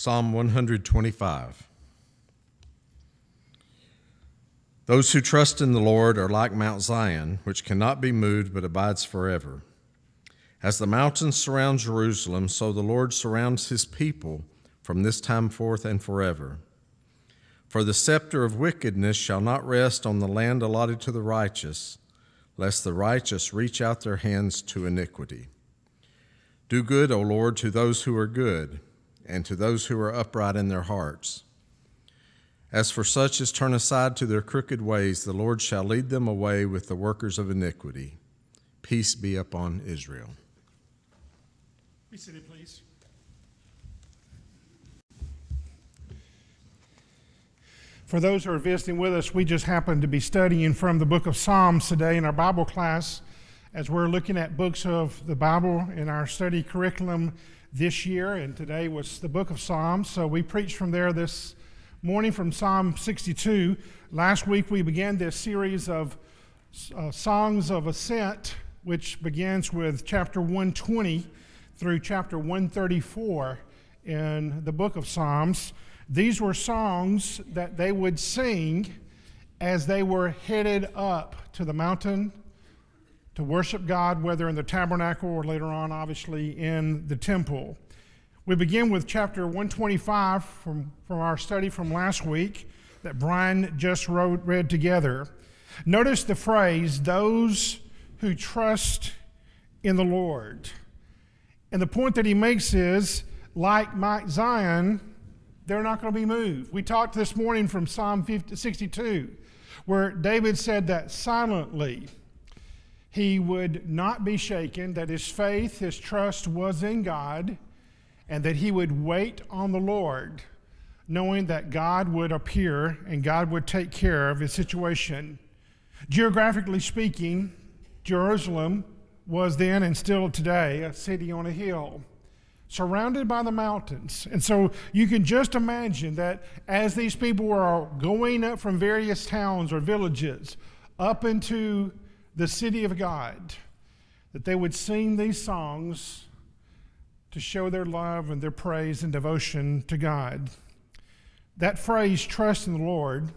Psalm 125. Those who trust in the Lord are like Mount Zion, which cannot be moved but abides forever. As the mountains surround Jerusalem, so the Lord surrounds his people from this time forth and forever. For the scepter of wickedness shall not rest on the land allotted to the righteous, lest the righteous reach out their hands to iniquity. Do good, O Lord, to those who are good, and to those who are upright in their hearts. As for such as turn aside to their crooked ways, the Lord shall lead them away with the workers of iniquity. Peace be upon Israel. Be seated, please. For those who are visiting with us, we just happen to be studying from the book of Psalms today in our Bible class as we're looking at books of the Bible in our study curriculum this year, and today was the book of Psalms. So we preached from there this morning from Psalm 62. Last week we began this series of songs of ascent, which begins with chapter 120 through chapter 134 in the book of Psalms. These were songs that they would sing as they were headed up to the mountain to worship God, whether in the tabernacle or later on, obviously, in the temple. We begin with chapter 125 from our study from last week that Brian just read together. Notice the phrase, those who trust in the Lord. And the point that he makes is, like Mount Zion, they're not going to be moved. We talked this morning from Psalm 62, where David said that silently he would not be shaken, that his faith, his trust was in God, and that he would wait on the Lord, knowing that God would appear and God would take care of his situation. Geographically speaking, Jerusalem was then and still today a city on a hill, surrounded by the mountains. And so you can just imagine that as these people were going up from various towns or villages up into the city of God, that they would sing these songs to show their love and their praise and devotion to God. That phrase, trust in the Lord,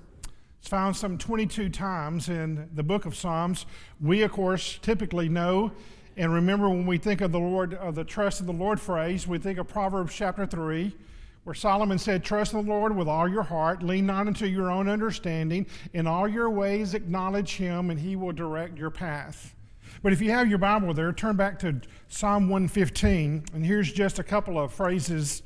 is found some 22 times in the book of Psalms. We, of course, typically know and remember when we think of the Lord, of the trust in the Lord phrase, we think of Proverbs chapter 3, where Solomon said, trust in the Lord with all your heart, lean not into your own understanding, in all your ways acknowledge him, and he will direct your path. But if you have your Bible there, turn back to Psalm 115, and here's just a couple of phrases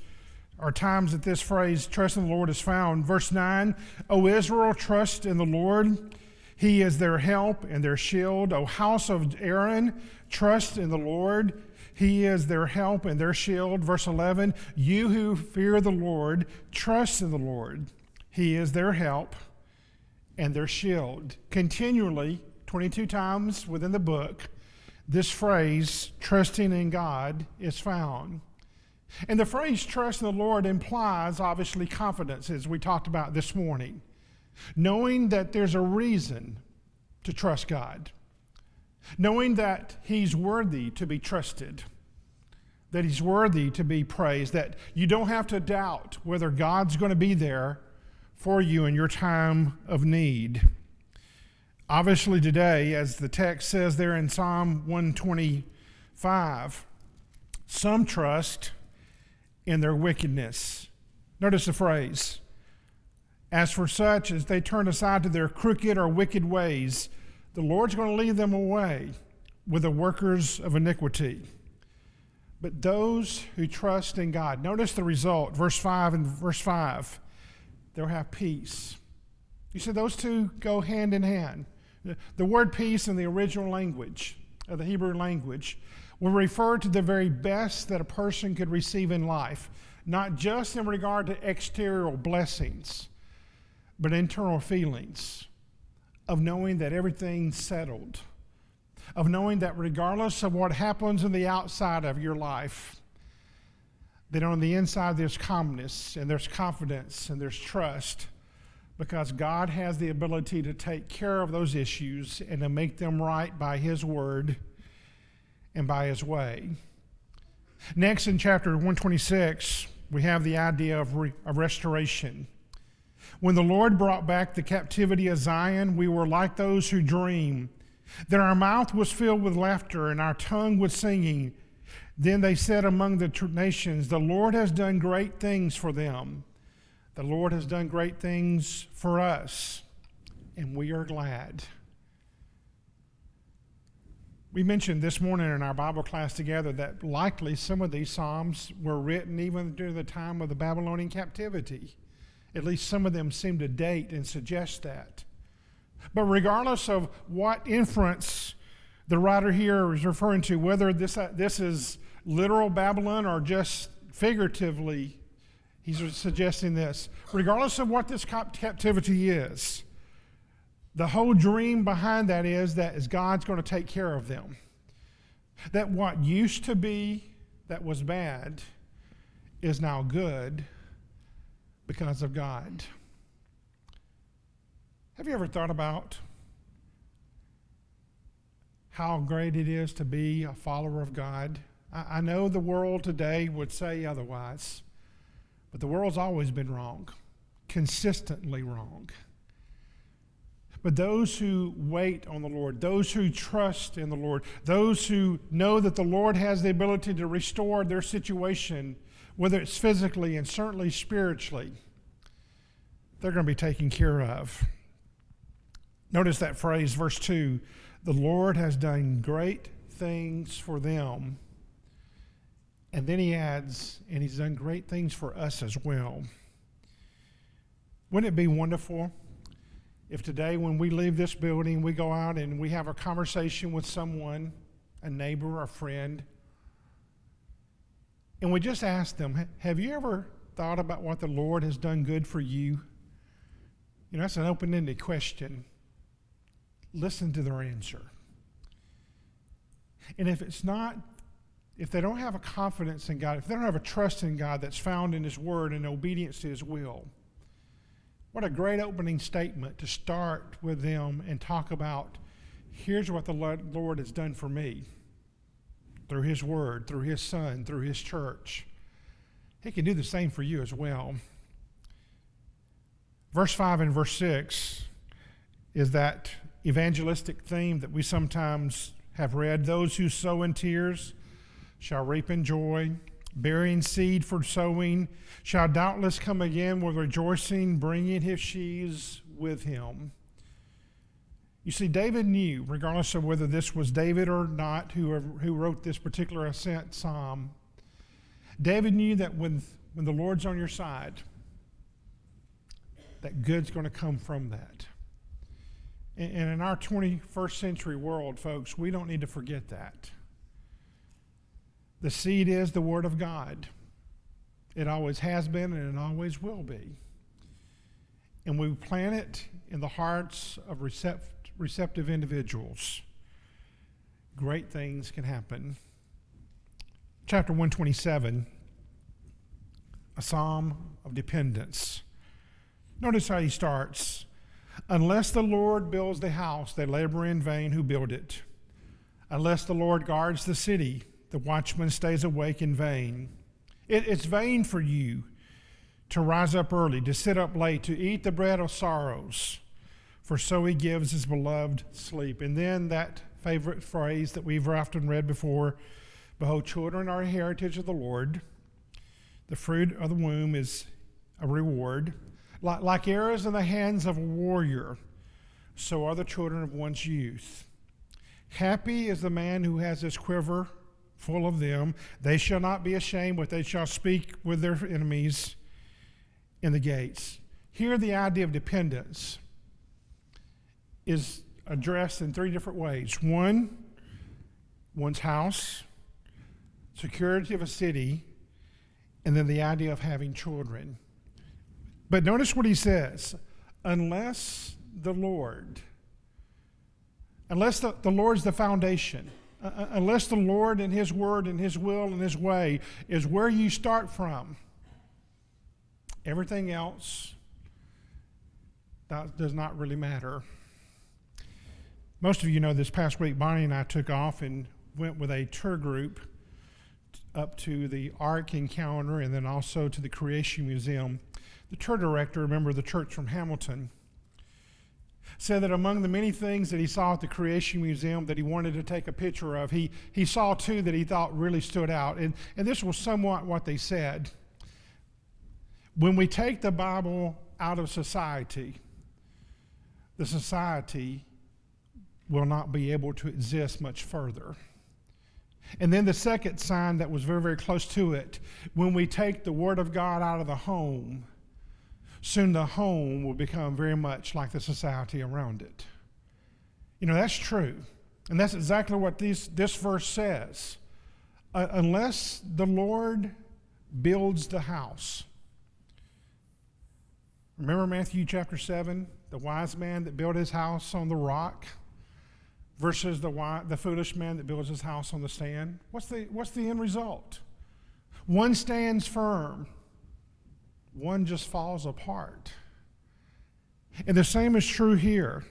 or times that this phrase, trust in the Lord, is found. Verse 9, O Israel, trust in the Lord. He is their help and their shield. O house of Aaron, trust in the Lord. He is their help and their shield. Verse 11, you who fear the Lord, trust in the Lord. He is their help and their shield. Continually, 22 times within the book, this phrase, trusting in God, is found. And the phrase, trust in the Lord, implies, obviously, confidence, as we talked about this morning. Knowing that there's a reason to trust God. Knowing that he's worthy to be trusted. That he's worthy to be praised. That you don't have to doubt whether God's going to be there for you in your time of need. Obviously today, as the text says there in Psalm 125, some trust in their wickedness. Notice the phrase, as for such as they turn aside to their crooked or wicked ways, the Lord's going to lead them away with the workers of iniquity. But those who trust in God, notice the result, verse 5 and verse 5, they'll have peace. You see, those two go hand in hand. The word peace in the original language, of the Hebrew language, will refer to the very best that a person could receive in life, not just in regard to exterior blessings, but internal feelings of knowing that everything's settled, of knowing that regardless of what happens on the outside of your life, that on the inside there's calmness and there's confidence and there's trust, because God has the ability to take care of those issues and to make them right by his word and by his way. Next in chapter 126, we have the idea of restoration. When the Lord brought back the captivity of Zion, we were like those who dream. Then our mouth was filled with laughter and our tongue with singing. Then they said among the nations, the Lord has done great things for them. The Lord has done great things for us, and we are glad. We mentioned this morning in our Bible class together that likely some of these Psalms were written even during the time of the Babylonian captivity. At least some of them seem to date and suggest that. But regardless of what inference the writer here is referring to, whether this is literal Babylon or just figuratively, he's suggesting this. Regardless of what this captivity is, the whole dream behind that is that God's going to take care of them. That what used to be that was bad is now good because of God. Have you ever thought about how great it is to be a follower of God? I know the world today would say otherwise, but the world's always been wrong, consistently wrong. But those who wait on the Lord, those who trust in the Lord, those who know that the Lord has the ability to restore their situation, whether it's physically and certainly spiritually, they're going to be taken care of. Notice that phrase, verse 2, the Lord has done great things for them. And then he adds, and he's done great things for us as well. Wouldn't it be wonderful if today when we leave this building, we go out and we have a conversation with someone, a neighbor, a friend, and we just ask them, have you ever thought about what the Lord has done good for you? You know, that's an open-ended question. Listen to their answer. And if they don't have a confidence in God, if they don't have a trust in God that's found in His Word and obedience to His will, what a great opening statement to start with them and talk about, here's what the Lord has done for me through His Word, through His Son, through His church. He can do the same for you as well. Verse 5 and verse 6 is that evangelistic theme that we sometimes have read. Those who sow in tears shall reap in joy. Bearing seed for sowing shall doubtless come again with rejoicing, bringing his sheaves with him. You see, David knew, regardless of whether this was David or not who wrote this particular ascent psalm, David knew that when the Lord's on your side, that good's going to come from that. And in our 21st century world, folks, we don't need to forget that. The seed is the Word of God. It always has been and it always will be. And we plant it in the hearts of receptive individuals. Great things can happen. Chapter 127, a psalm of dependence. Notice how he starts. Unless the Lord builds the house, they labor in vain who build it. Unless the Lord guards the city, the watchman stays awake in vain. It's vain for you to rise up early, to sit up late, to eat the bread of sorrows, for so he gives his beloved sleep. And then that favorite phrase that we've often read before, behold, children are a heritage of the Lord. The fruit of the womb is a reward. Like arrows in the hands of a warrior, so are the children of one's youth. Happy is the man who has his quiver full of them. They shall not be ashamed, but they shall speak with their enemies in the gates. Here, the idea of dependence is addressed in three different ways. One, one's house, security of a city, and then the idea of having children. But notice what he says, unless the Lord's the foundation, unless the Lord and His Word and His will and His way is where you start from, everything else does not really matter. Most of you know this past week, Bonnie and I took off and went with a tour group up to the Ark encounter and then also to the Creation Museum. The tour director, remember the church from Hamilton, said that among the many things that he saw at the Creation Museum that he wanted to take a picture of, he saw two that he thought really stood out. And this was somewhat what they said. When we take the Bible out of society, the society will not be able to exist much further. And then the second sign that was very, very close to it, when we take the Word of God out of the home, soon the home will become very much like the society around it. You know, that's true. And that's exactly what this verse says. Unless the Lord builds the house. Remember Matthew chapter 7, the wise man that built his house on the rock versus the foolish man that builds his house on the sand? What's the end result? One stands firm. One just falls apart. And the same is true here.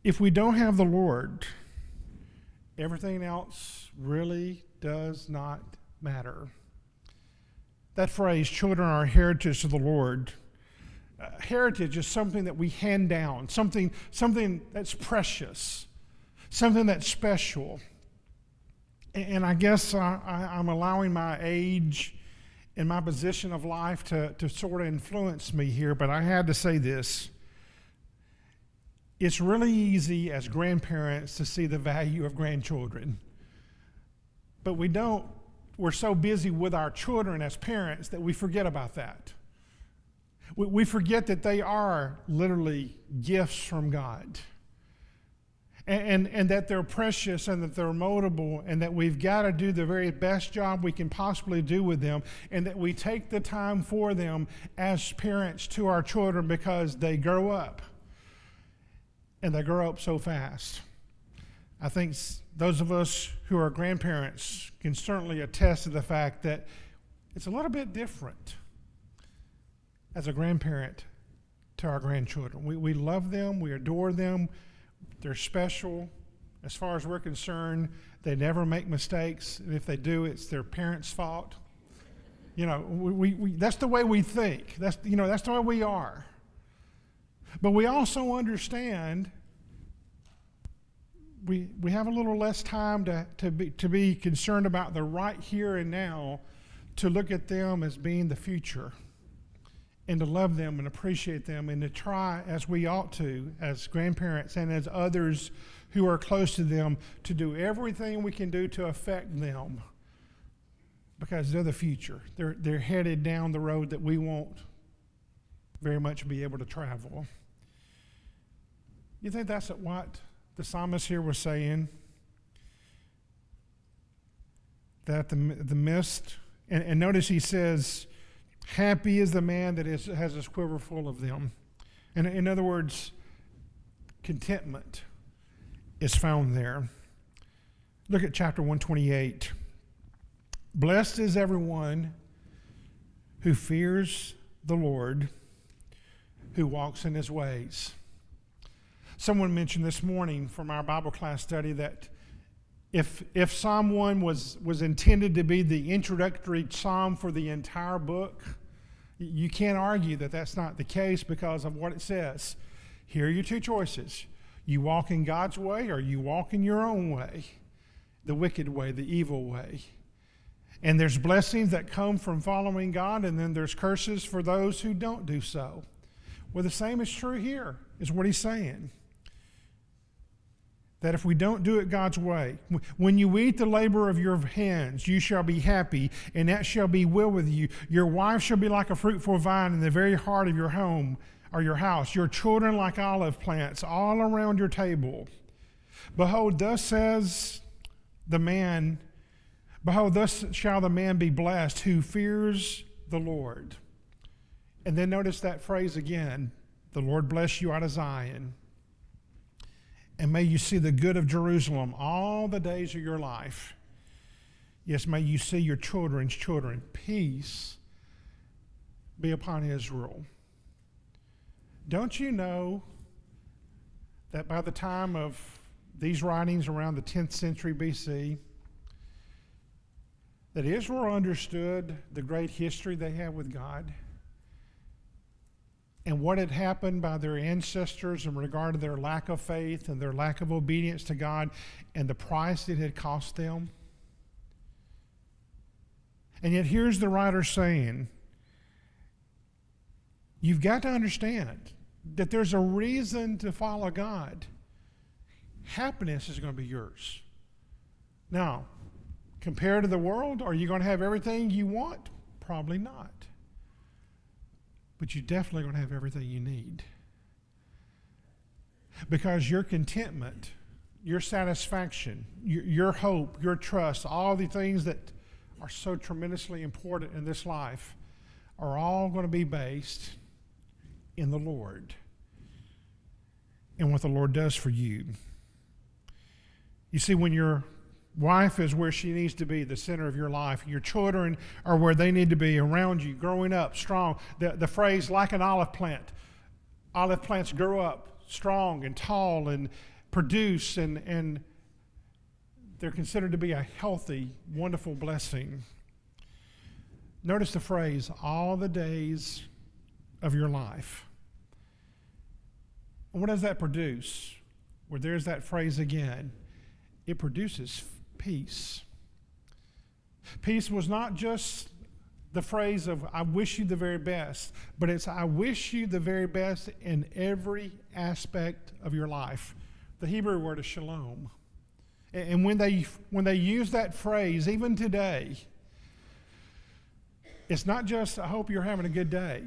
If we don't have the Lord, everything else really does not matter. That phrase, children are a heritage of the Lord. Heritage is something that we hand down, something that's precious, something that's special. And I guess I'm allowing my age and my position of life to sort of influence me here, but I had to say this. It's really easy as grandparents to see the value of grandchildren. But we're so busy with our children as parents that we forget about that. We forget that they are literally gifts from God. And that they're precious and that they're moldable and that we've got to do the very best job we can possibly do with them and that we take the time for them as parents to our children because they grow up and they grow up so fast. I think those of us who are grandparents can certainly attest to the fact that it's a little bit different as a grandparent to our grandchildren. We love them, we adore them, they're special. As far as we're concerned, they never make mistakes, and if they do, it's their parents' fault. You know, we that's the way we think. That's the way we are. But we also understand we have a little less time to be concerned about the right here and now, to look at them as being the future, and to love them and appreciate them and to try, as we ought to, as grandparents and as others who are close to them, to do everything we can do to affect them because they're the future. They're headed down the road that we won't very much be able to travel. You think that's what the psalmist here was saying? That the mist, and notice he says, happy is the man that has his quiver full of them. And in other words, contentment is found there. Look at chapter 128. Blessed is everyone who fears the Lord, who walks in his ways. Someone mentioned this morning from our Bible class study that if Psalm 1 was intended to be the introductory psalm for the entire book, you can't argue that that's not the case because of what it says. Here are your two choices. You walk in God's way or you walk in your own way, the wicked way, the evil way. And there's blessings that come from following God, and then there's curses for those who don't do so. Well, the same is true here, is what he's saying. That if we don't do it God's way, when you eat the labor of your hands, you shall be happy, and that shall be well with you. Your wife shall be like a fruitful vine in the very heart of your home or your house, your children like olive plants all around your table. Behold, thus shall the man be blessed who fears the Lord. And then notice that phrase again, the Lord bless you out of Zion. And may you see the good of Jerusalem all the days of your life. Yes, may you see your children's children. Peace be upon Israel. Don't you know that by the time of these writings around the 10th century BC, that Israel understood the great history they had with God and what had happened by their ancestors in regard to their lack of faith and their lack of obedience to God and the price it had cost them. And yet here's the writer saying, you've got to understand that there's a reason to follow God. Happiness is going to be yours. Now, compared to the world, are you going to have everything you want? Probably not. But you're definitely going to have everything you need. Because your contentment, your satisfaction, your hope, your trust, all the things that are so tremendously important in this life are all going to be based in the Lord and what the Lord does for you. You see, when your wife is where she needs to be, the center of your life, your children are where they need to be around you, growing up strong. The phrase, like an olive plant. Olive plants grow up strong and tall and produce, and they're considered to be a healthy, wonderful blessing. Notice the phrase, all the days of your life. And what does that produce? Well, there's that phrase again. It produces peace. Peace was not just the phrase of, I wish you the very best, but it's, I wish you the very best in every aspect of your life. The Hebrew word is shalom. And when they use that phrase, even today, it's not just, I hope you're having a good day.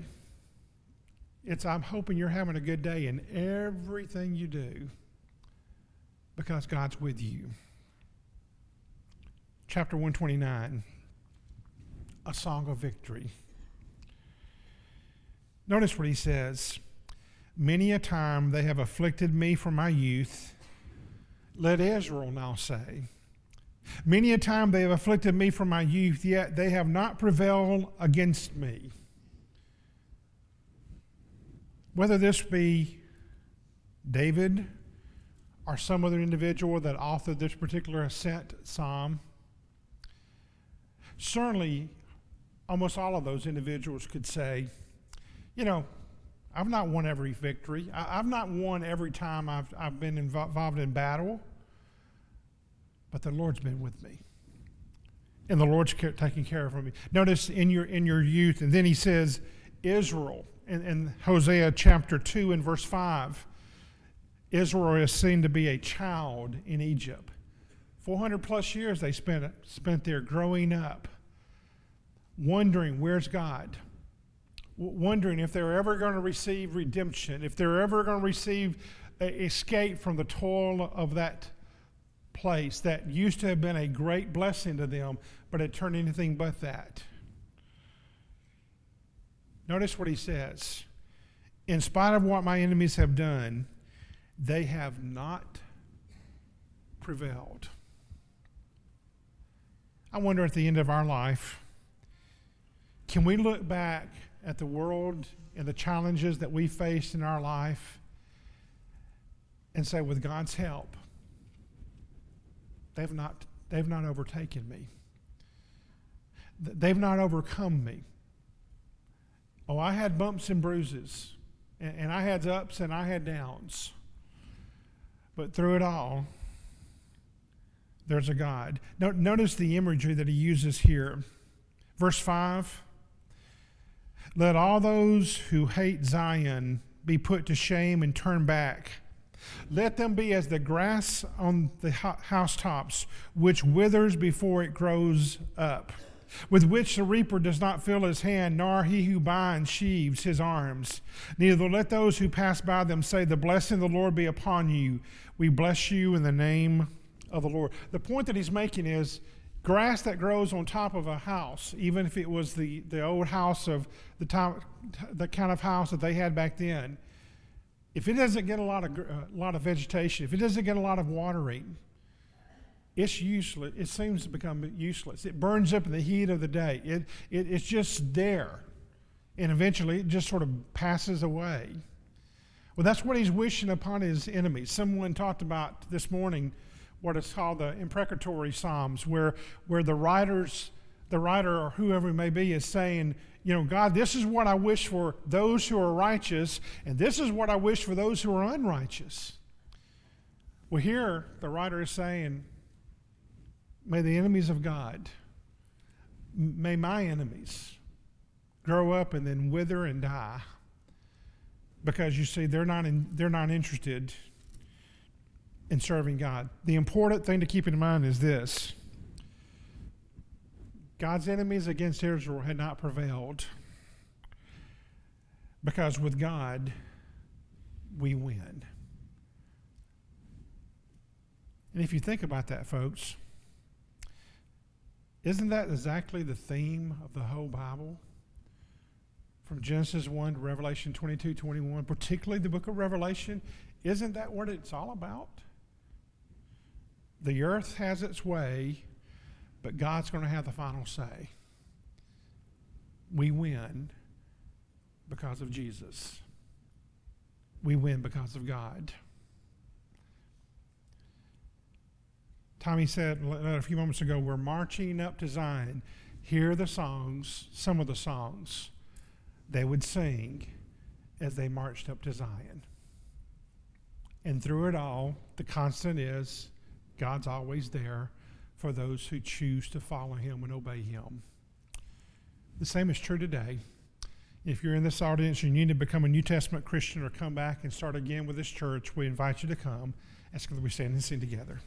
It's, I'm hoping you're having a good day in everything you do because God's with you. Chapter 129, a song of victory. Notice what he says. Many a time they have afflicted me from my youth. Let Israel now say. Many a time they have afflicted me from my youth, yet they have not prevailed against me. Whether this be David or some other individual that authored this particular ascent psalm, certainly almost all of those individuals could say, you know, I've not won every victory. I've not won every time I've been involved in battle, but the Lord's been with me. And the Lord's taking care of me. Notice in your youth, and then he says, Israel, in Hosea chapter 2 and verse 5, Israel is seen to be a child in Egypt. 400 plus years they spent there growing up, wondering, where's God? Wondering if they're ever going to receive redemption, if they're ever going to receive escape from the toil of that place that used to have been a great blessing to them, but it turned anything but that. Notice what he says. In spite of what my enemies have done, they have not prevailed. I wonder at the end of our life, can we look back at the world and the challenges that we faced in our life and say, with God's help, they've not overtaken me. They've not overcome me. Oh, I had bumps and bruises, and I had ups and I had downs. But through it all, there's a God. Notice the imagery that he uses here. Verse 5, let all those who hate Zion be put to shame and turn back. Let them be as the grass on the housetops, which withers before it grows up, with which the reaper does not fill his hand, nor he who binds sheaves his arms. Neither let those who pass by them say, the blessing of the Lord be upon you. We bless you in the name of the Lord. The point that he's making is grass that grows on top of a house, even if it was the old house of the kind of house that they had back then, if it doesn't get a lot of vegetation, if it doesn't get a lot of watering, it's useless. It seems to become useless. It burns up in the heat of the day. It's just there, and eventually it just sort of passes away. Well, that's what he's wishing upon his enemies. Someone talked about this morning what is called the imprecatory Psalms, where the writers the writer or whoever it may be is saying, God, this is what I wish for those who are righteous, and this is what I wish for those who are unrighteous. Well, here the writer is saying, may the enemies of God, may my enemies grow up and then wither and die, because you see, they're not interested in serving God. The important thing to keep in mind is this: God's enemies against Israel had not prevailed, because with God we win. And if you think about that, folks, isn't that exactly the theme of the whole Bible? From Genesis 1 to Revelation 22:21, particularly the book of Revelation, isn't that what it's all about? The earth has its way, but God's going to have the final say. We win because of Jesus. We win because of God. Tommy said a few moments ago, we're marching up to Zion. Hear the songs, some of the songs they would sing as they marched up to Zion. And through it all, the constant is God's always there for those who choose to follow him and obey him. The same is true today. If you're in this audience and you need to become a New Testament Christian or come back and start again with this church, we invite you to come as we stand and sing together.